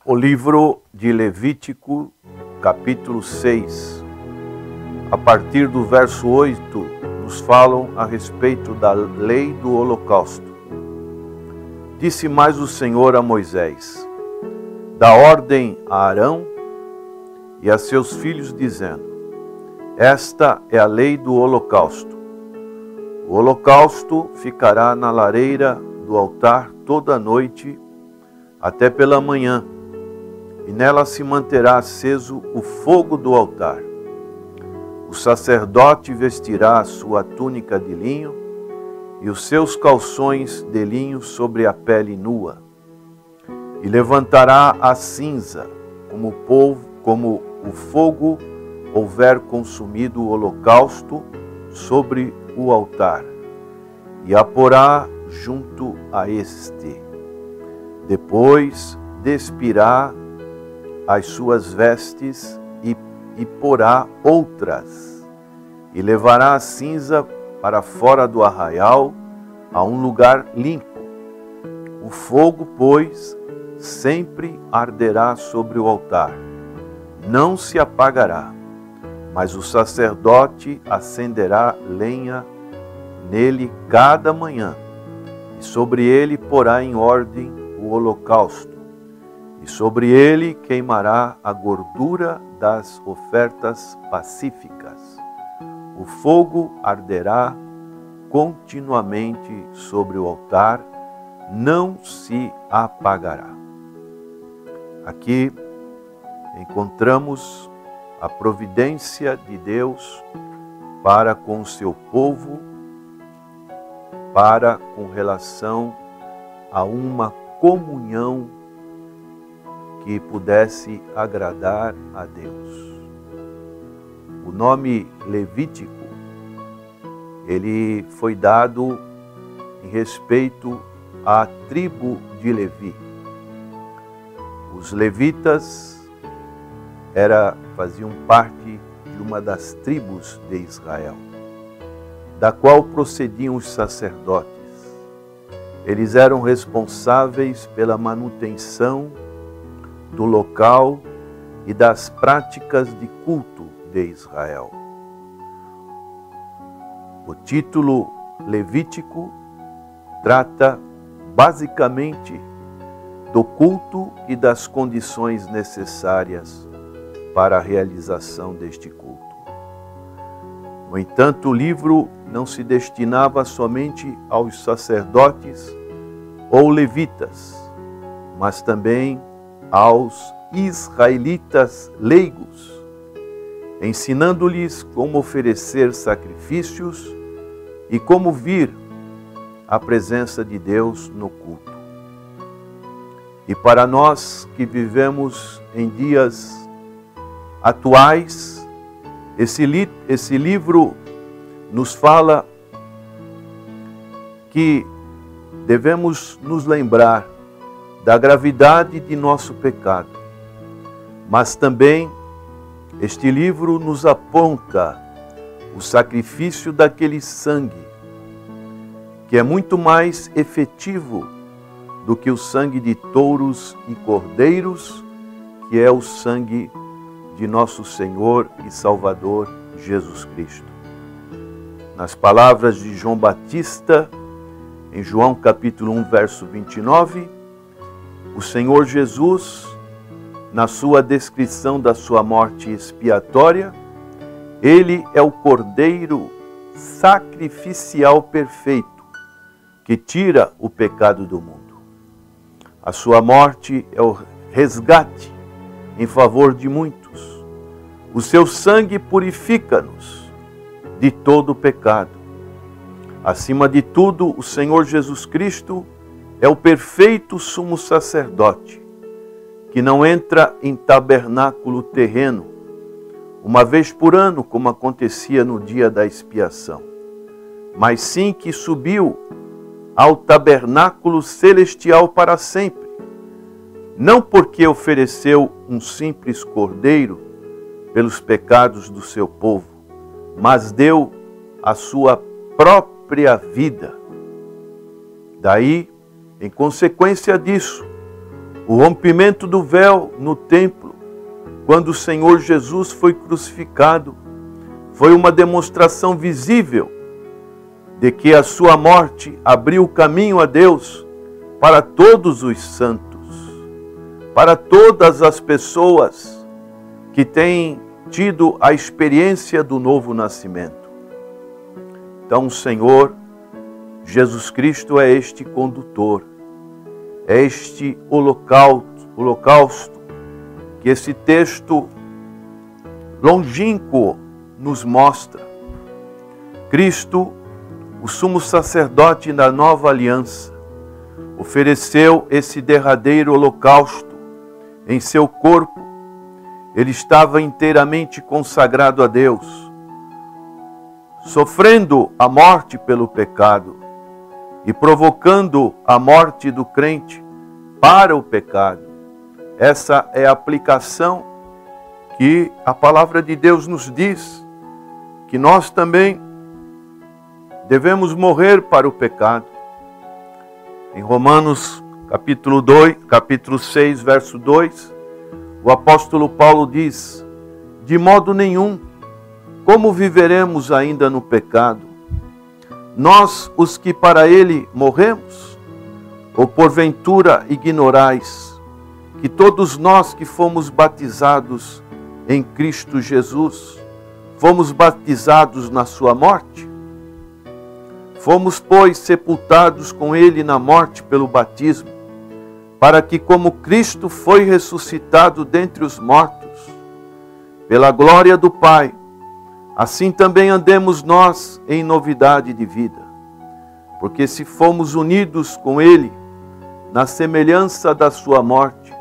O livro de Levítico, capítulo 6, a partir do verso 8, nos falam a respeito da lei do holocausto. Disse mais o Senhor a Moisés: dá ordem a Arão e a seus filhos, dizendo: esta é a lei do holocausto. O holocausto ficará na lareira do altar toda a noite até pela manhã, e nela se manterá aceso o fogo do altar. O sacerdote vestirá a sua túnica de linho e os seus calções de linho sobre a pele nua, e levantará a cinza, como o fogo houver consumido o holocausto, sobre o altar, e a porá junto a este. Depois despirá as suas vestes e porá outras, e levará a cinza para fora do arraial, a um lugar limpo. O fogo, pois, sempre arderá sobre o altar, não se apagará, mas o sacerdote acenderá lenha nele cada manhã, e sobre ele porá em ordem o holocausto, e sobre ele queimará a gordura das ofertas pacíficas. O fogo arderá continuamente sobre o altar, não se apagará. Aqui encontramos a providência de Deus para com o seu povo, com relação a uma comunhão que pudesse agradar a Deus. O nome Levítico, ele foi dado em respeito à tribo de Levi. Os levitas faziam parte de uma das tribos de Israel, da qual procediam os sacerdotes. Eles eram responsáveis pela manutenção do local e das práticas de culto de Israel. O título Levítico trata basicamente do culto e das condições necessárias para a realização deste culto. No entanto, o livro não se destinava somente aos sacerdotes ou levitas, mas também aos israelitas leigos, ensinando-lhes como oferecer sacrifícios e como vir à presença de Deus no culto. E para nós que vivemos em dias atuais, esse livro nos fala que devemos nos lembrar da gravidade de nosso pecado, mas também este livro nos aponta o sacrifício daquele sangue, que é muito mais efetivo do que o sangue de touros e cordeiros, que é o sangue de nosso Senhor e Salvador Jesus Cristo. Nas palavras de João Batista, em João capítulo 1, verso 29, o Senhor Jesus, na sua descrição da sua morte expiatória, ele é o Cordeiro sacrificial perfeito, que tira o pecado do mundo. A sua morte é o resgate em favor de muitos. O seu sangue purifica-nos de todo o pecado. Acima de tudo, o Senhor Jesus Cristo é o perfeito sumo sacerdote, que não entra em tabernáculo terreno, uma vez por ano, como acontecia no dia da expiação, mas sim que subiu ao tabernáculo celestial para sempre, não porque ofereceu um simples cordeiro pelos pecados do seu povo, mas deu a sua própria vida. Daí, em consequência disso, O rompimento do véu no templo, quando o Senhor Jesus foi crucificado, foi uma demonstração visível de que a sua morte abriu o caminho a Deus para todos os santos, para todas as pessoas que têm tido a experiência do novo nascimento. Então, o Senhor Jesus Cristo é este condutor, é este holocausto que esse texto longínquo nos mostra. Cristo, o sumo sacerdote da nova aliança, ofereceu esse derradeiro holocausto em seu corpo. Ele estava inteiramente consagrado a Deus, sofrendo a morte pelo pecado e provocando a morte do crente para o pecado. Essa é a aplicação que a palavra de Deus nos diz, que nós também devemos morrer para o pecado. Em Romanos capítulo 6, verso 2, o apóstolo Paulo diz: de modo nenhum, como viveremos ainda no pecado? Nós, os que para ele morremos? Ou porventura ignorais que todos nós que fomos batizados em Cristo Jesus, fomos batizados na sua morte? Fomos, pois, sepultados com ele na morte pelo batismo, para que, como Cristo foi ressuscitado dentre os mortos, pela glória do Pai, assim também andemos nós em novidade de vida. Porque se fomos unidos com ele na semelhança da sua morte,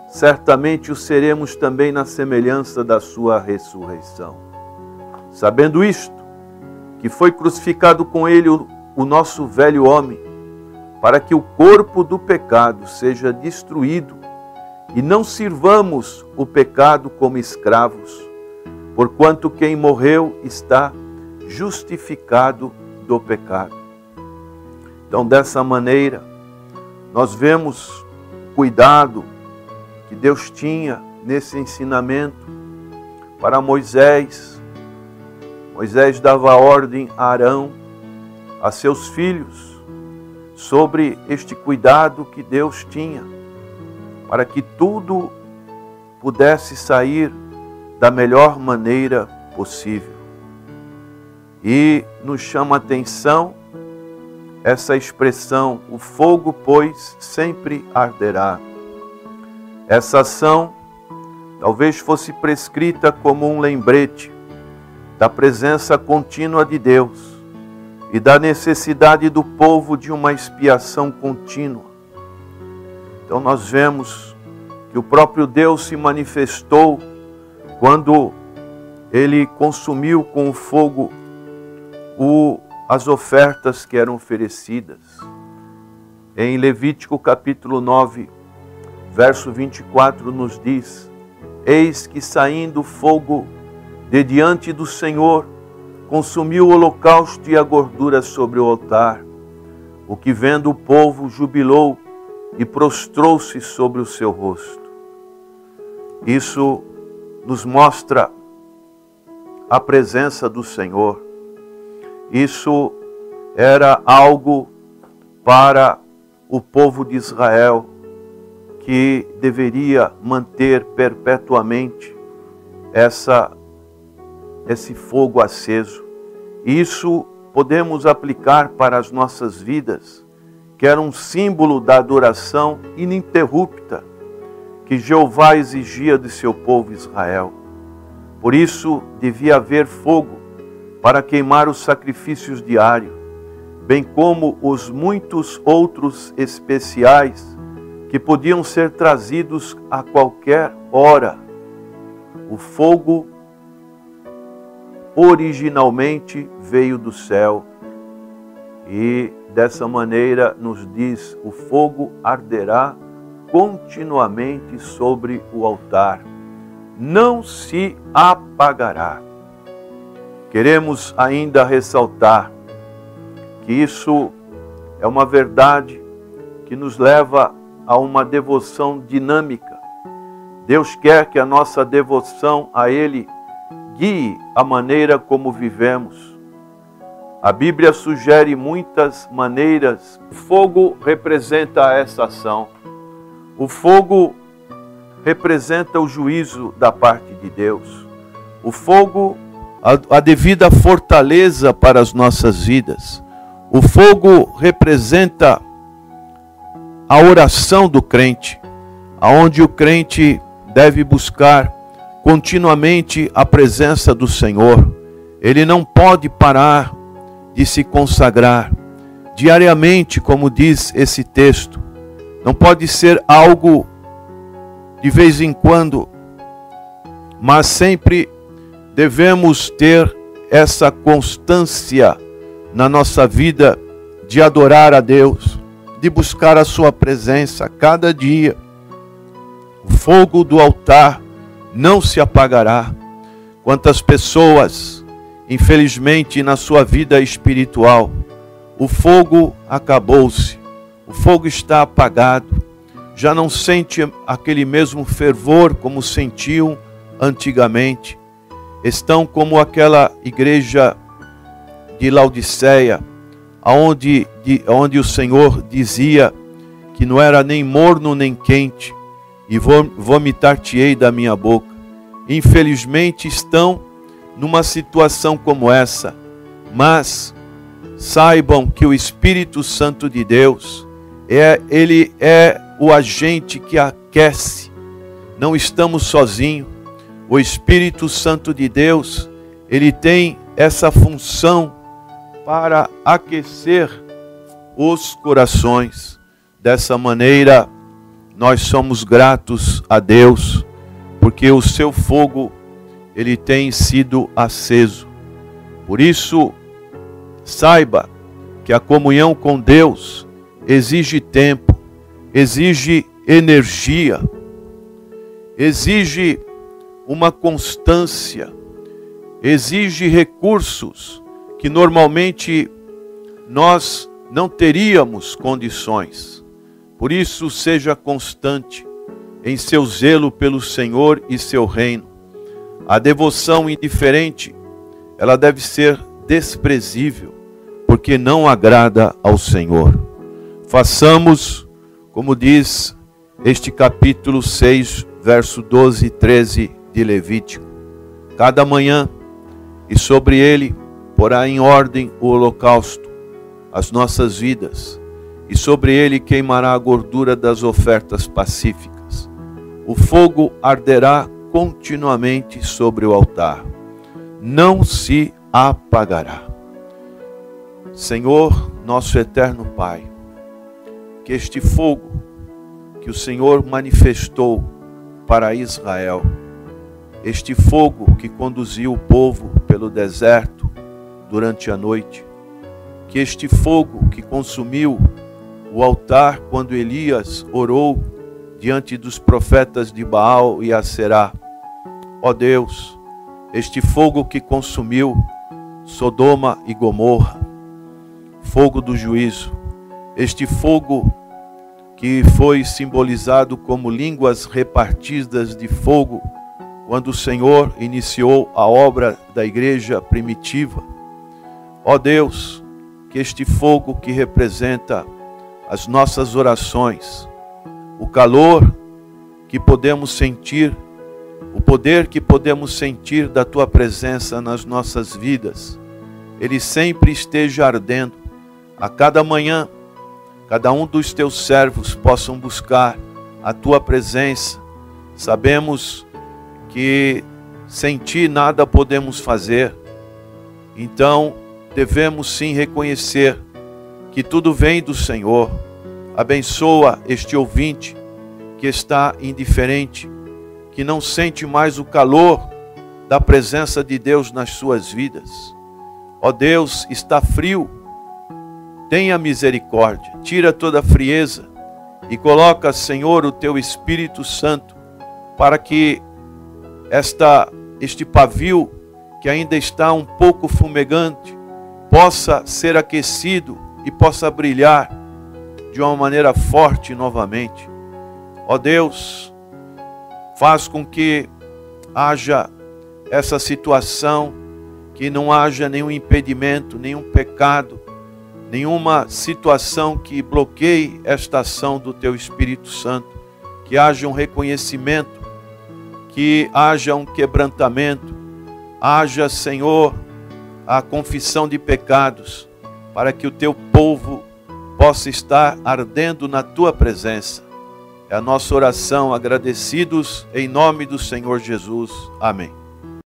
certamente o seremos também na semelhança da sua ressurreição. Sabendo isto, que foi crucificado com ele o nosso velho homem, para que o corpo do pecado seja destruído e não sirvamos o pecado como escravos, porquanto quem morreu está justificado do pecado. Então, dessa maneira, nós vemos o cuidado que Deus tinha nesse ensinamento para Moisés. Moisés dava ordem a Arão, a seus filhos, sobre este cuidado que Deus tinha, para que tudo pudesse sair da melhor maneira possível. E nos chama a atenção essa expressão: o fogo, pois, sempre arderá. Essa ação talvez fosse prescrita como um lembrete da presença contínua de Deus e da necessidade do povo de uma expiação contínua. Então nós vemos que o próprio Deus se manifestou quando ele consumiu com o fogo as ofertas que eram oferecidas. Em Levítico capítulo 9, verso 24 nos diz: eis que saindo fogo de diante do Senhor, consumiu o holocausto e a gordura sobre o altar. O que vendo o povo jubilou e prostrou-se sobre o seu rosto. Isso nos mostra a presença do Senhor. Isso era algo para o povo de Israel, que deveria manter perpetuamente esse fogo aceso. Isso podemos aplicar para as nossas vidas, que era um símbolo da adoração ininterrupta que Jeová exigia de seu povo Israel. Por isso devia haver fogo para queimar os sacrifícios diários, bem como os muitos outros especiais que podiam ser trazidos a qualquer hora. O fogo originalmente veio do céu e dessa maneira nos diz: o fogo arderá continuamente sobre o altar, não se apagará. Queremos ainda ressaltar que isso é uma verdade que nos leva a uma devoção dinâmica. Deus quer que a nossa devoção a Ele guie a maneira como vivemos. A Bíblia sugere muitas maneiras. O fogo representa essa ação. O fogo representa o juízo da parte de Deus. O fogo, a devida fortaleza para as nossas vidas. O fogo representa a oração do crente, aonde o crente deve buscar continuamente a presença do Senhor. Ele não pode parar de se consagrar diariamente, como diz esse texto. Não pode ser algo de vez em quando, mas sempre devemos ter essa constância na nossa vida de adorar a Deus, de buscar a sua presença cada dia. O fogo do altar não se apagará. Quantas pessoas, infelizmente, na sua vida espiritual, o fogo acabou-se, o fogo está apagado, já não sente aquele mesmo fervor como sentiam antigamente. Estão como aquela igreja de Laodiceia, onde o Senhor dizia que não era nem morno nem quente, e vomitar-te-ei da minha boca. Infelizmente estão numa situação como essa, mas saibam que o Espírito Santo de Deus, ele é o agente que aquece. Não estamos sozinhos. O Espírito Santo de Deus, ele tem essa função para aquecer os corações. Dessa maneira, nós somos gratos a Deus, porque o seu fogo, ele tem sido aceso. Por isso, saiba que a comunhão com Deus exige tempo, exige energia, exige uma constância, exige recursos que normalmente nós não teríamos condições. Por isso, seja constante em seu zelo pelo Senhor e seu reino. A devoção indiferente, ela deve ser desprezível, porque não agrada ao Senhor. Façamos, como diz este capítulo 6, verso 12 e 13 de Levítico. Cada manhã, e sobre ele porá em ordem o holocausto, as nossas vidas, e sobre ele queimará a gordura das ofertas pacíficas. O fogo arderá continuamente sobre o altar, não se apagará. Senhor, nosso eterno Pai, que este fogo que o Senhor manifestou para Israel, este fogo que conduziu o povo pelo deserto durante a noite, que este fogo que consumiu o altar quando Elias orou diante dos profetas de Baal e Aserá. Ó Deus, este fogo que consumiu Sodoma e Gomorra, fogo do juízo, este fogo que foi simbolizado como línguas repartidas de fogo quando o Senhor iniciou a obra da igreja primitiva. Ó Deus, que este fogo que representa as nossas orações, o calor que podemos sentir, o poder que podemos sentir da Tua presença nas nossas vidas, ele sempre esteja ardendo. A cada manhã, cada um dos Teus servos possam buscar a Tua presença. Sabemos que sem Ti nada podemos fazer, então devemos sim reconhecer que tudo vem do Senhor. Abençoa este ouvinte que está indiferente, que não sente mais o calor da presença de Deus nas suas vidas. Ó Deus, está frio, tenha misericórdia, tira toda a frieza e coloca, Senhor, o Teu Espírito Santo para que este pavio que ainda está um pouco fumegante possa ser aquecido e possa brilhar de uma maneira forte novamente. Ó Deus, faz com que haja essa situação, que não haja nenhum impedimento, nenhum pecado, nenhuma situação que bloqueie esta ação do Teu Espírito Santo, que haja um reconhecimento, que haja um quebrantamento, haja, Senhor, a confissão de pecados, para que o Teu povo possa estar ardendo na Tua presença. É a nossa oração, agradecidos em nome do Senhor Jesus. Amém.